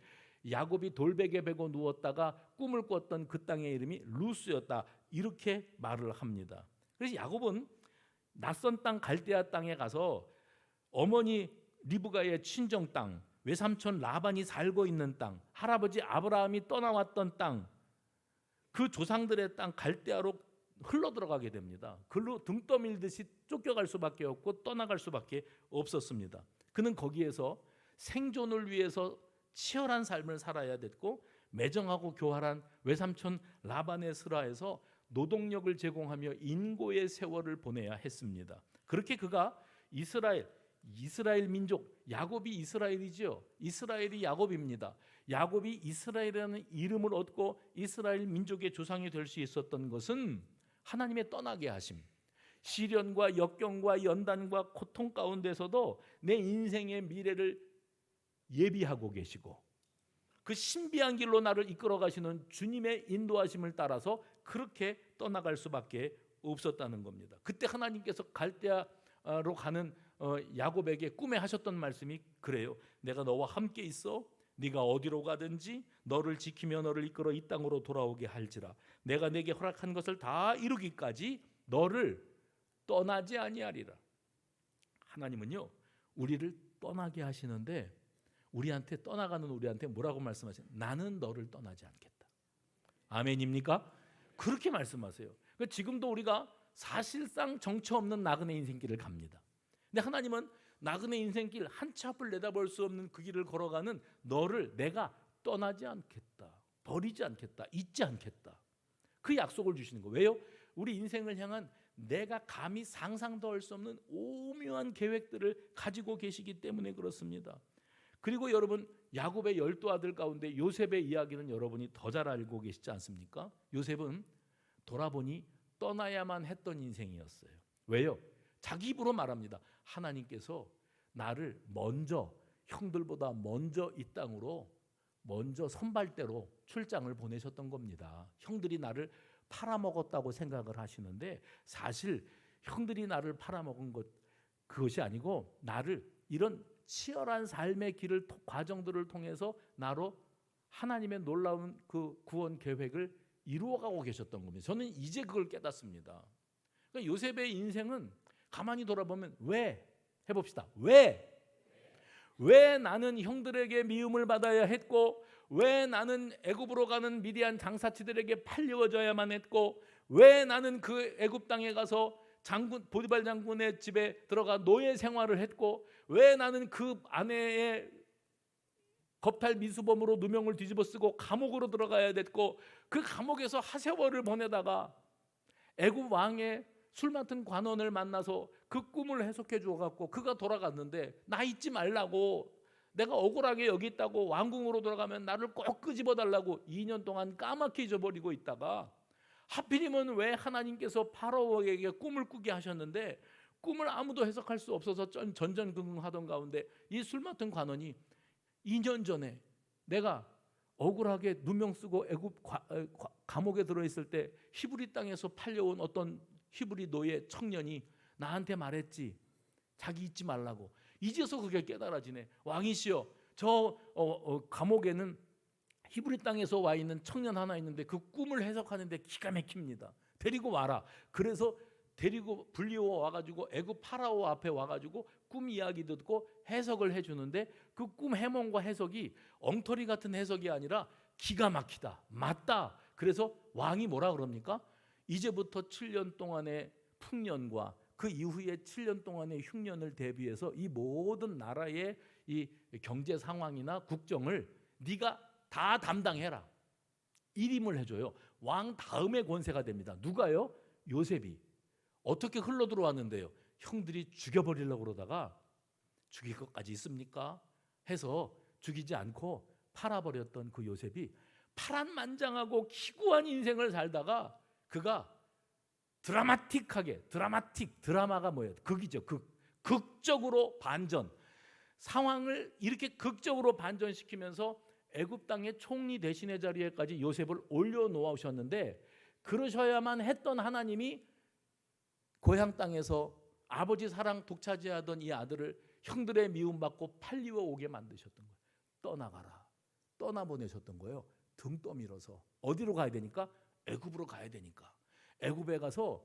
야곱이 돌베개 베고 누웠다가 꿈을 꿨던 그 땅의 이름이 루스였다, 이렇게 말을 합니다. 그래서 야곱은 낯선 땅 갈대아 땅에 가서 어머니 리브가의 친정 땅, 외삼촌 라반이 살고 있는 땅, 할아버지 아브라함이 떠나왔던 땅, 그 조상들의 땅 갈대아로 흘러 들어가게 됩니다. 글로 등 떠밀듯이 쫓겨갈 수밖에 없고 떠나갈 수밖에 없었습니다. 그는 거기에서 생존을 위해서 치열한 삶을 살아야 됐고, 매정하고 교활한 외삼촌 라반의 슬하에서 노동력을 제공하며 인고의 세월을 보내야 했습니다. 그렇게 그가 이스라엘 민족, 야곱이 이스라엘이죠. 이스라엘이 야곱입니다. 야곱이 이스라엘이라는 이름을 얻고 이스라엘 민족의 조상이 될 수 있었던 것은 하나님의 떠나게 하심, 시련과 역경과 연단과 고통 가운데서도 내 인생의 미래를 예비하고 계시고 그 신비한 길로 나를 이끌어 가시는 주님의 인도하심을 따라서 그렇게 떠나갈 수밖에 없었다는 겁니다. 그때 하나님께서 갈대아로 가는 야곱에게 꿈에 하셨던 말씀이 그래요. 내가 너와 함께 있어. 네가 어디로 가든지 너를 지키며 너를 이끌어 이 땅으로 돌아오게 할지라. 내가 네게 허락한 것을 다 이루기까지 너를 떠나지 아니하리라. 하나님은요, 우리를 떠나게 하시는데 우리한테, 떠나가는 우리한테 뭐라고 말씀하세요? 나는 너를 떠나지 않겠다. 아멘입니까? 그렇게 말씀하세요. 그러니까 지금도 우리가 사실상 정처 없는 나그네 인생길을 갑니다. 근데 하나님은 나그네 인생길 한치 앞을 내다볼 수 없는 그 길을 걸어가는 너를 내가 떠나지 않겠다, 버리지 않겠다, 잊지 않겠다, 그 약속을 주시는 거예요. 왜요? 우리 인생을 향한 내가 감히 상상도 할 수 없는 오묘한 계획들을 가지고 계시기 때문에 그렇습니다. 그리고 여러분, 야곱의 12아들 가운데 요셉의 이야기는 여러분이 더 잘 알고 계시지 않습니까? 요셉은 돌아보니 떠나야만 했던 인생이었어요. 왜요? 자기 입으로 말합니다. 하나님께서 나를 먼저, 형들보다 먼저 이 땅으로 먼저 선발대로 출장을 보내셨던 겁니다. 형들이 나를 팔아먹었다고 생각을 하시는데 사실 형들이 나를 팔아먹은 그것이 아니고 나를 이런 치열한 삶의 과정들을 통해서 나로 하나님의 놀라운 그 구원 계획을 이루어가고 계셨던 겁니다. 저는 이제 그걸 깨닫습니다. 그러니까 요셉의 인생은 가만히 돌아보면 왜? 해봅시다. 왜 나는 형들에게 미움을 받아야 했고, 왜 나는 애굽으로 가는 미디안 장사치들에게 팔려져야만 했고, 왜 나는 그 애굽 땅에 가서 보디발 장군의 집에 들어가 노예 생활을 했고, 왜 나는 그 아내의 겁탈 미수범으로 누명을 뒤집어 쓰고 감옥으로 들어가야 됐고, 그 감옥에서 하세월을 보내다가 애굽 왕의 술 맡은 관원을 만나서 그 꿈을 해석해 주어갖고 그가 돌아갔는데, 나 잊지 말라고, 내가 억울하게 여기 있다고, 왕궁으로 돌아가면 나를 꼭 끄집어 달라고 2년 동안 까맣게 잊어버리고 있다가, 하필이면 왜 하나님께서 파라오에게 꿈을 꾸게 하셨는데 꿈을 아무도 해석할 수 없어서 전전긍긍하던 가운데 이 술 맡은 관원이 2년 전에 내가 억울하게 누명 쓰고 애굽 감옥에 들어있을 때 히브리 땅에서 팔려온 어떤 히브리 노예 청년이 나한테 말했지, 자기 잊지 말라고. 이제서 그게 깨달아지네. 왕이시여, 저 감옥에는 히브리 땅에서 와 있는 청년 하나 있는데 그 꿈을 해석하는데 기가 막힙니다. 데리고 와라. 그래서 데리고 불리워 와가지고 애굽 파라오 앞에 와가지고 꿈 이야기 듣고 해석을 해주는데, 그 꿈 해몽과 해석이 엉터리 같은 해석이 아니라 기가 막히다, 맞다. 그래서 왕이 뭐라 그럽니까? 이제부터 7년 동안의 풍년과 그 이후에 7년 동안의 흉년을 대비해서 이 모든 나라의 이 경제 상황이나 국정을 네가 다 담당해라. 일임을 해줘요. 왕 다음의 권세가 됩니다. 누가요? 요셉이. 어떻게 흘러 들어왔는데요? 형들이 죽여버리려고 그러다가 죽일 것까지 있습니까? 해서 죽이지 않고 팔아버렸던 그 요셉이 파란만장하고 기구한 인생을 살다가 그가 드라마가 뭐예요? 극이죠. 극적으로 반전, 상황을 이렇게 극적으로 반전시키면서 애굽 땅의 총리 대신의 자리에까지 요셉을 올려놓으셨는데, 그러셔야만 했던 하나님이 고향 땅에서 아버지 사랑 독차지하던 이 아들을 형들의 미움받고 팔리워 오게 만드셨던 거예요. 떠나가라, 떠나보내셨던 거예요. 등 떠밀어서. 어디로 가야 되니까? 애굽으로 가야 되니까. 애굽에 가서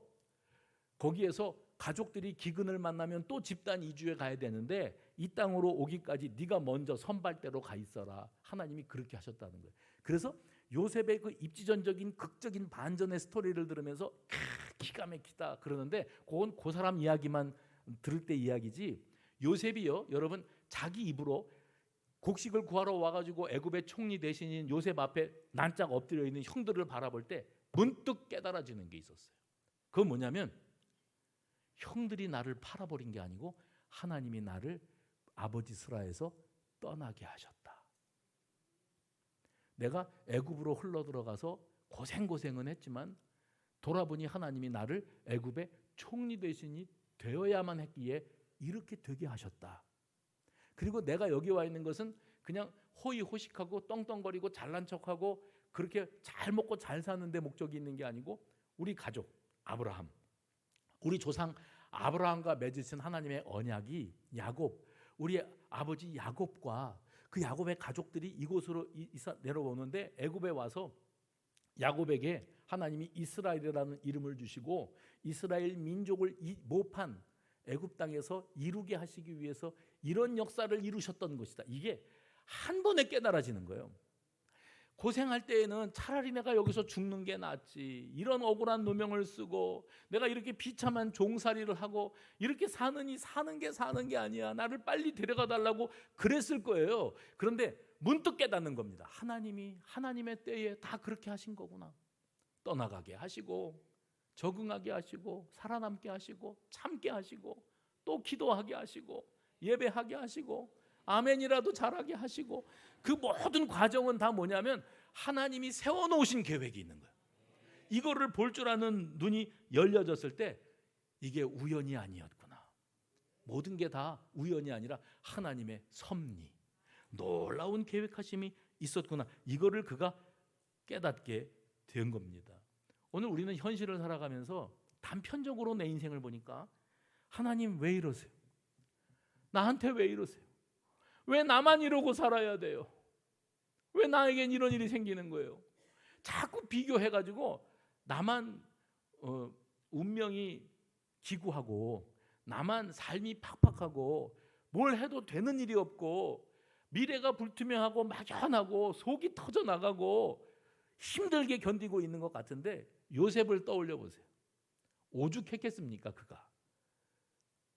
거기에서 가족들이 기근을 만나면 또 집단 이주에 가야 되는데, 이 땅으로 오기까지 네가 먼저 선발대로 가 있어라. 하나님이 그렇게 하셨다는 거예요. 그래서 요셉의 그 입지전적인 극적인 반전의 스토리를 들으면서 기가 막히다 그러는데, 그건 그 사람 이야기만 들을 때 이야기지, 요셉이요, 여러분 자기 입으로 곡식을 구하러 와가지고 애굽의 총리 대신인 요셉 앞에 난짝 엎드려 있는 형들을 바라볼 때 문득 깨달아지는 게 있었어요. 그건 뭐냐면, 형들이 나를 팔아버린 게 아니고 하나님이 나를 아버지 스라에서 떠나게 하셨다. 내가 애굽으로 흘러 들어가서 고생은 했지만 돌아보니 하나님이 나를 애굽의 총리 대신이 되어야만 했기에 이렇게 되게 하셨다. 그리고 내가 여기 와 있는 것은 그냥 호의호식하고 떵떵거리고 잘난 척하고 그렇게 잘 먹고 잘 사는 데 목적이 있는 게 아니고, 우리 가족 아브라함, 우리 조상 아브라함과 맺으신 하나님의 언약이 야곱, 우리 아버지 야곱과 그 야곱의 가족들이 이곳으로 내려오는데, 애굽에 와서 야곱에게 하나님이 이스라엘이라는 이름을 주시고 이스라엘 민족을 모판 애굽 땅에서 이루게 하시기 위해서 이런 역사를 이루셨던 것이다. 이게 한 번에 깨달아지는 거예요. 고생할 때에는 차라리 내가 여기서 죽는 게 낫지, 이런 억울한 누명을 쓰고 내가 이렇게 비참한 종살이를 하고 이렇게 사는 게 아니야, 나를 빨리 데려가 달라고 그랬을 거예요. 그런데 문득 깨닫는 겁니다. 하나님이 하나님의 때에 다 그렇게 하신 거구나. 떠나가게 하시고 적응하게 하시고 살아남게 하시고 참게 하시고 또 기도하게 하시고 예배하게 하시고 아멘이라도 잘하게 하시고, 그 모든 과정은 다 뭐냐면 하나님이 세워놓으신 계획이 있는 거예요. 이거를 볼 줄 아는 눈이 열려졌을 때 이게 우연이 아니었구나. 모든 게 다 우연이 아니라 하나님의 섭리, 놀라운 계획하심이 있었구나. 이거를 그가 깨닫게 된 겁니다. 오늘 우리는 현실을 살아가면서 단편적으로 내 인생을 보니까, 하나님 왜 이러세요? 나한테 왜 이러세요? 왜 나만 이러고 살아야 돼요? 왜 나에겐 이런 일이 생기는 거예요? 자꾸 비교해가지고 나만 운명이 기구하고 나만 삶이 팍팍하고 뭘 해도 되는 일이 없고 미래가 불투명하고 막연하고 속이 터져나가고 힘들게 견디고 있는 것 같은데 요셉을 떠올려 보세요. 오죽했겠습니까? 그가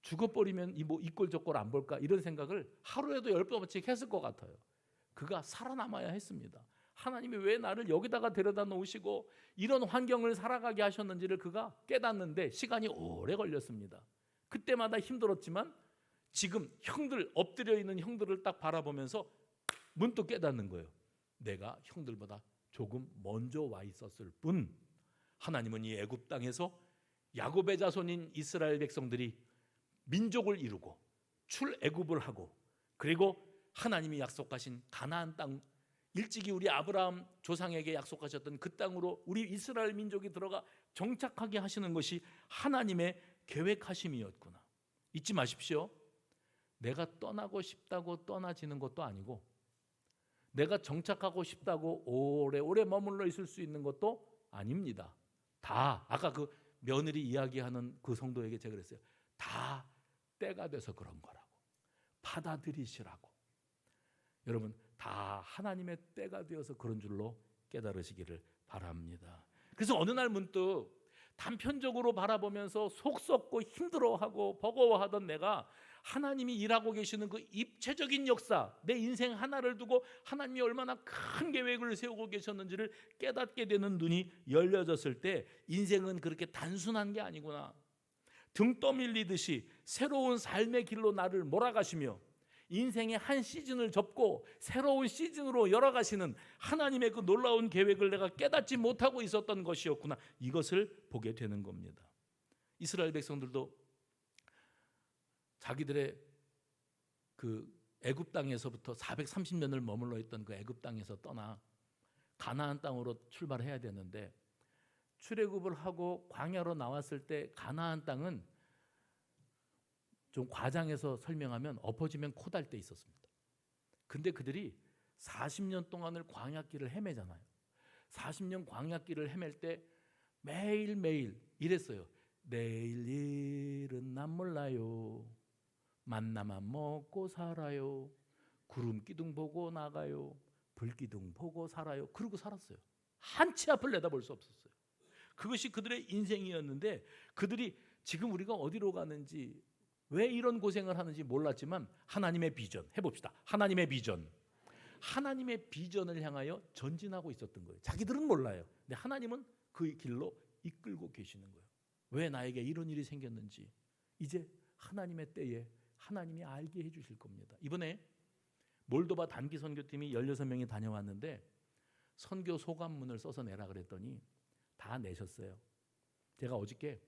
죽어버리면 이꼴 저꼴 안 볼까 이런 생각을 하루에도 10번씩 했을 것 같아요. 그가 살아남아야 했습니다. 하나님이 왜 나를 여기다가 데려다 놓으시고 이런 환경을 살아가게 하셨는지를 그가 깨닫는데 시간이 오래 걸렸습니다. 그때마다 힘들었지만 지금 엎드려 있는 형들을 딱 바라보면서 문득 깨닫는 거예요. 내가 형들보다 조금 먼저 와 있었을 뿐 하나님은 이 애굽 땅에서 야곱의 자손인 이스라엘 백성들이 민족을 이루고 출애굽을 하고 그리고 하나님이 약속하신 가나안 땅, 일찍이 우리 아브라함 조상에게 약속하셨던 그 땅으로 우리 이스라엘 민족이 들어가 정착하게 하시는 것이 하나님의 계획하심이었구나. 잊지 마십시오. 내가 떠나고 싶다고 떠나지는 것도 아니고 내가 정착하고 싶다고 오래오래 머물러 있을 수 있는 것도 아닙니다. 다 아까 그 며느리 이야기하는 그 성도에게 제가 그랬어요. 다 때가 돼서 그런 거라고. 받아들이시라고. 여러분 다 하나님의 때가 되어서 그런 줄로 깨달으시기를 바랍니다. 그래서 어느 날 문득 단편적으로 바라보면서 속 썩고 힘들어하고 버거워하던 내가 하나님이 일하고 계시는 그 입체적인 역사, 내 인생 하나를 두고 하나님이 얼마나 큰 계획을 세우고 계셨는지를 깨닫게 되는 눈이 열려졌을 때 인생은 그렇게 단순한 게 아니구나. 등 떠밀리듯이 새로운 삶의 길로 나를 몰아가시며 인생의 한 시즌을 접고 새로운 시즌으로 열어가시는 하나님의 그 놀라운 계획을 내가 깨닫지 못하고 있었던 것이었구나. 이것을 보게 되는 겁니다. 이스라엘 백성들도 자기들의 그 애굽 땅에서부터 430년을 머물러 있던 그 애굽 땅에서 떠나 가나안 땅으로 출발해야 되는데 출애굽을 하고 광야로 나왔을 때 가나안 땅은 좀 과장해서 설명하면 엎어지면 코달 때 있었습니다. 근데 그들이 40년 동안을 광야길을 헤매잖아요. 40년 광야길을 헤맬 때 매일매일 이랬어요. 내일 일은 난 몰라요. 만나만 먹고 살아요. 구름 기둥 보고 나가요. 불 기둥 보고 살아요. 그러고 살았어요. 한치 앞을 내다볼 수 없었어요. 그것이 그들의 인생이었는데 그들이 지금 우리가 어디로 가는지 왜 이런 고생을 하는지 몰랐지만 하나님의 비전 해봅시다. 하나님의 비전. 하나님의 비전을 향하여 전진하고 있었던 거예요. 자기들은 몰라요. 근데 하나님은 그 길로 이끌고 계시는 거예요. 왜 나에게 이런 일이 생겼는지 이제 하나님의 때에 하나님이 알게 해주실 겁니다. 이번에 몰도바 단기 선교팀이 16명이 다녀왔는데 선교 소감문을 써서 내라 그랬더니 다 내셨어요. 제가 어저께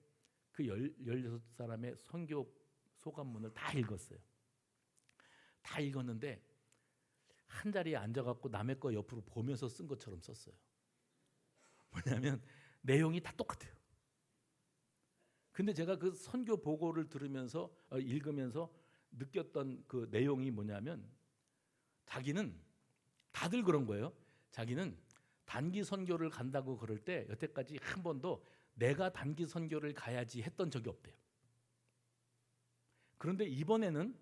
그 16사람의 선교 소감문을 다 읽었어요. 다 읽었는데 한 자리에 앉아갖고 남의 거 옆으로 보면서 쓴 것처럼 썼어요. 뭐냐면 내용이 다 똑같아요. 근데 제가 그 선교 보고를 들으면서 읽으면서 느꼈던 그 내용이 뭐냐면 자기는 다들 그런 거예요. 자기는 단기 선교를 간다고 그럴 때 여태까지 한 번도 내가 단기 선교를 가야지 했던 적이 없대요. 그런데 이번에는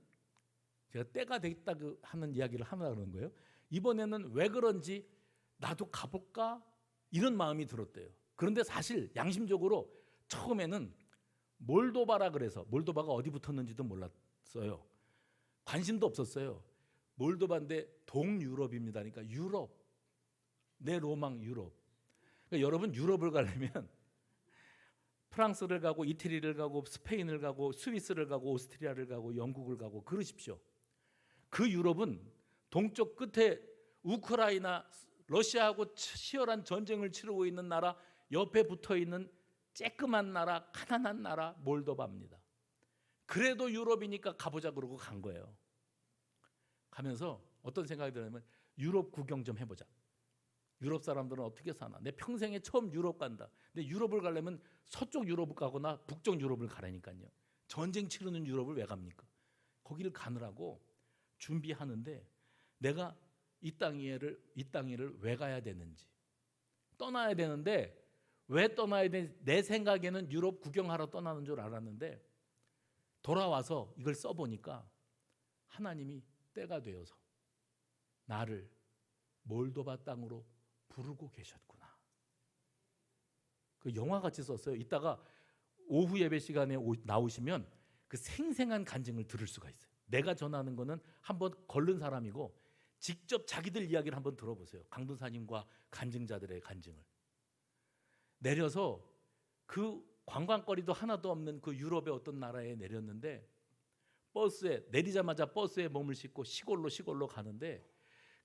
제가 때가 됐다고 하는 이야기를 하나 그런 거예요. 이번에는 왜 그런지 나도 가볼까 이런 마음이 들었대요. 그런데 사실 양심적으로 처음에는 몰도바라 그래서 몰도바가 어디 붙었는지도 몰랐어요. 관심도 없었어요. 몰도바인데 동유럽입니다. 그러니까 유럽. 내 로망 유럽. 그러니까 여러분 유럽을 가려면 프랑스를 가고 이태리를 가고 스페인을 가고 스위스를 가고 오스트리아를 가고 영국을 가고 그러십시오. 그 유럽은 동쪽 끝에 우크라이나 러시아하고 치열한 전쟁을 치르고 있는 나라 옆에 붙어있는 쬐끄만 나라 가난한 나라 몰도바입니다. 그래도 유럽이니까 가보자 그러고 간 거예요. 가면서 어떤 생각이 드냐면 유럽 구경 좀 해보자. 유럽 사람들은 어떻게 사나? 내 평생에 처음 유럽 간다. 근데 유럽을 가려면 서쪽 유럽을 가거나 북쪽 유럽을 가라니까요. 전쟁 치르는 유럽을 왜 갑니까? 거기를 가느라고 준비하는데 내가 이 땅 위를 왜 가야 되는지 떠나야 되는데 왜 떠나야 되는지 내 생각에는 유럽 구경하러 떠나는 줄 알았는데 돌아와서 이걸 써보니까 하나님이 때가 되어서 나를 몰도바 땅으로 부르고 계셨구나. 그 영화같이 썼어요. 이따가 오후 예배 시간에 나오시면 그 생생한 간증을 들을 수가 있어요. 내가 전하는 거는 한번 걸른 사람이고 직접 자기들 이야기를 한번 들어보세요. 강도사님과 간증자들의 간증을. 내려서 그 관광거리도 하나도 없는 그 유럽의 어떤 나라에 내렸는데 버스에 내리자마자 버스에 몸을 싣고 시골로 가는데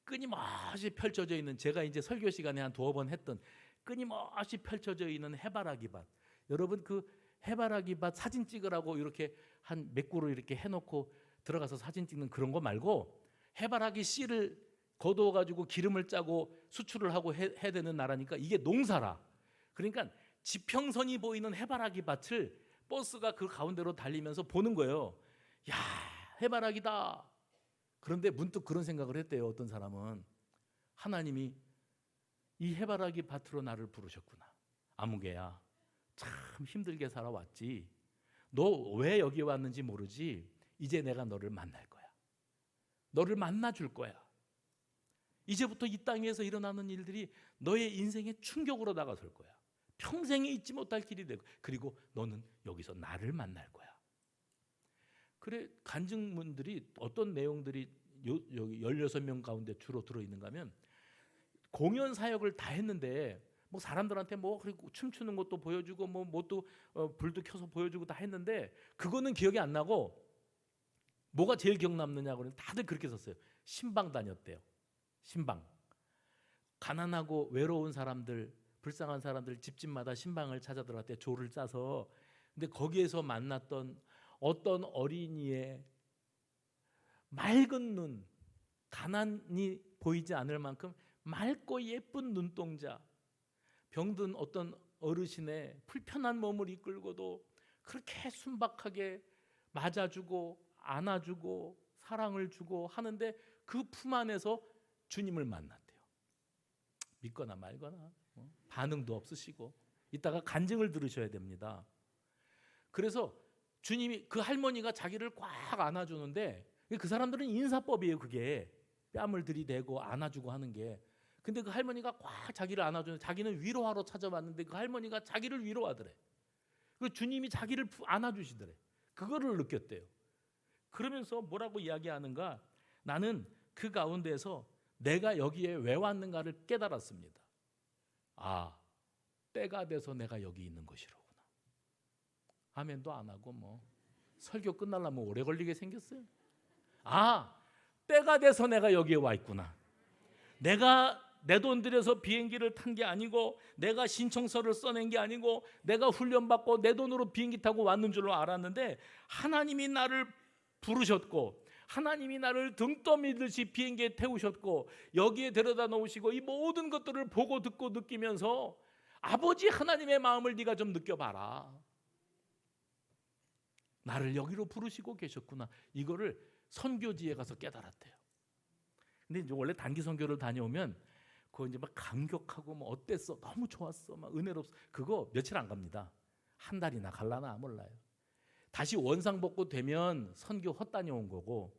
끊임없이 펼쳐져 있는, 제가 이제 설교 시간에 한 두어 번 했던 끊임없이 펼쳐져 있는 해바라기 밭. 여러분 그 해바라기 밭 사진 찍으라고 이렇게 한 몇 그루 이렇게 해놓고 들어가서 사진 찍는 그런 거 말고 해바라기 씨를 거두어 가지고 기름을 짜고 수출을 하고 해야 되는 나라니까 이게 농사라. 그러니까 지평선이 보이는 해바라기 밭을 버스가 그 가운데로 달리면서 보는 거예요. 야, 해바라기다. 그런데 문득 그런 생각을 했대요. 어떤 사람은 하나님이 이 해바라기 밭으로 나를 부르셨구나. 아무개야, 참 힘들게 살아왔지. 너 왜 여기 왔는지 모르지. 이제 내가 너를 만날 거야. 너를 만나줄 거야. 이제부터 이 땅에서 일어나는 일들이 너의 인생의 충격으로 다가설 거야. 평생에 잊지 못할 길이 되고, 그리고 너는 여기서 나를 만날 거야. 그래, 간증문들이 어떤 내용들이 여기 16명 가운데 주로 들어있는가 하면 공연 사역을 다 했는데 뭐 사람들한테 뭐 그리고 춤추는 것도 보여주고 뭐또 불도 켜서 보여주고 다 했는데 그거는 기억이 안 나고 뭐가 제일 기억 남느냐고 그러면 다들 그렇게 썼어요. 신방 다녔대요. 신방. 가난하고 외로운 사람들, 불쌍한 사람들 집집마다 신방을 찾아 들어갔대. 조를 짜서. 근데 거기에서 만났던 어떤 어린이의 맑은 눈, 가난이 보이지 않을 만큼 맑고 예쁜 눈동자, 병든 어떤 어르신의 불편한 몸을 이끌고도 그렇게 순박하게 맞아주고 안아주고 사랑을 주고 하는데 그 품 안에서 주님을 만났대요. 믿거나 말거나 반응도 없으시고. 이따가 간증을 들으셔야 됩니다. 그래서 주님이, 그 할머니가 자기를 꽉 안아주는데 그 사람들은 인사법이에요. 그게 뺨을 들이대고 안아주고 하는 게. 근데 그 할머니가 꽉 자기를 안아주는데 자기는 위로하러 찾아왔는데 그 할머니가 자기를 위로하더래. 그 주님이 자기를 안아주시더래. 그거를 느꼈대요. 그러면서 뭐라고 이야기하는가? 나는 그 가운데서 내가 여기에 왜 왔는가를 깨달았습니다. 아, 때가 돼서 내가 여기 있는 것이로구나. 아멘도 안 하고 뭐 설교 끝나려면 오래 걸리게 생겼어요. 아, 때가 돼서 내가 여기에 와 있구나. 내가 내 돈 들여서 비행기를 탄 게 아니고 내가 신청서를 써낸 게 아니고 내가 훈련받고 내 돈으로 비행기 타고 왔는 줄로 알았는데 하나님이 나를 부르셨고 하나님이 나를 등 떠밀듯이 비행기에 태우셨고 여기에 데려다 놓으시고 이 모든 것들을 보고 듣고 느끼면서 아버지 하나님의 마음을 네가 좀 느껴봐라. 나를 여기로 부르시고 계셨구나. 이거를 선교지에 가서 깨달았대요. 근데 이제 원래 단기 선교를 다녀오면 그거 이제 막 감격하고 뭐 어땠어? 너무 좋았어. 막 은혜롭어. 그거 며칠 안 갑니다. 한 달이나 갈라나 몰라요. 다시 원상복구 되면 선교 헛다녀 온 거고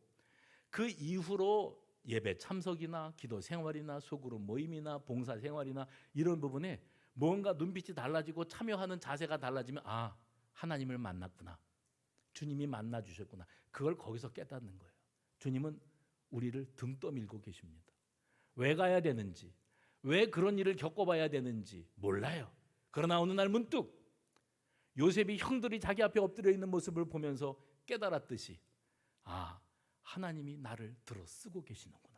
그 이후로 예배 참석이나 기도 생활이나 소그룹 모임이나 봉사 생활이나 이런 부분에 뭔가 눈빛이 달라지고 참여하는 자세가 달라지면 아, 하나님을 만났구나. 주님이 만나 주셨구나. 그걸 거기서 깨닫는 거예요. 주님은 우리를 등 떠밀고 계십니다. 왜 가야 되는지, 왜 그런 일을 겪어봐야 되는지 몰라요. 그러나 어느 날 문득 요셉이 형들이 자기 앞에 엎드려 있는 모습을 보면서 깨달았듯이 아, 하나님이 나를 들어 쓰고 계시는구나.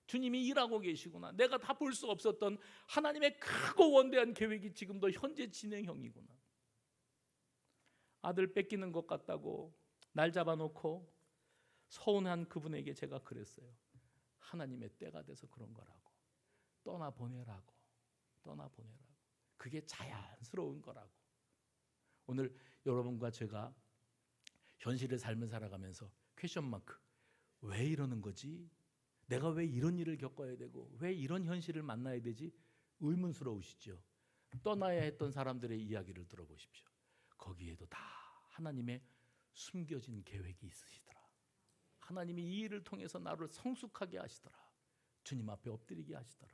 주님이 일하고 계시구나. 내가 다 볼 수 없었던 하나님의 크고 원대한 계획이 지금도 현재 진행형이구나. 아들 뺏기는 것 같다고 날 잡아놓고 서운한 그분에게 제가 그랬어요. 하나님의 때가 돼서 그런 거라고. 떠나보내라고. 그게 자연스러운 거라고. 오늘 여러분과 제가 현실의 삶을 살아가면서 퀘션 마크. 왜 이러는 거지? 내가 왜 이런 일을 겪어야 되고 왜 이런 현실을 만나야 되지? 의문스러우시죠? 떠나야 했던 사람들의 이야기를 들어보십시오. 거기에도 다 하나님의 숨겨진 계획이 있으시더라. 하나님이 이 일을 통해서 나를 성숙하게 하시더라. 주님 앞에 엎드리게 하시더라.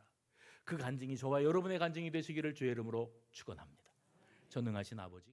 그 간증이 저와 여러분의 간증이 되시기를 주의 이름으로 축원합니다. 전능하신 아버지.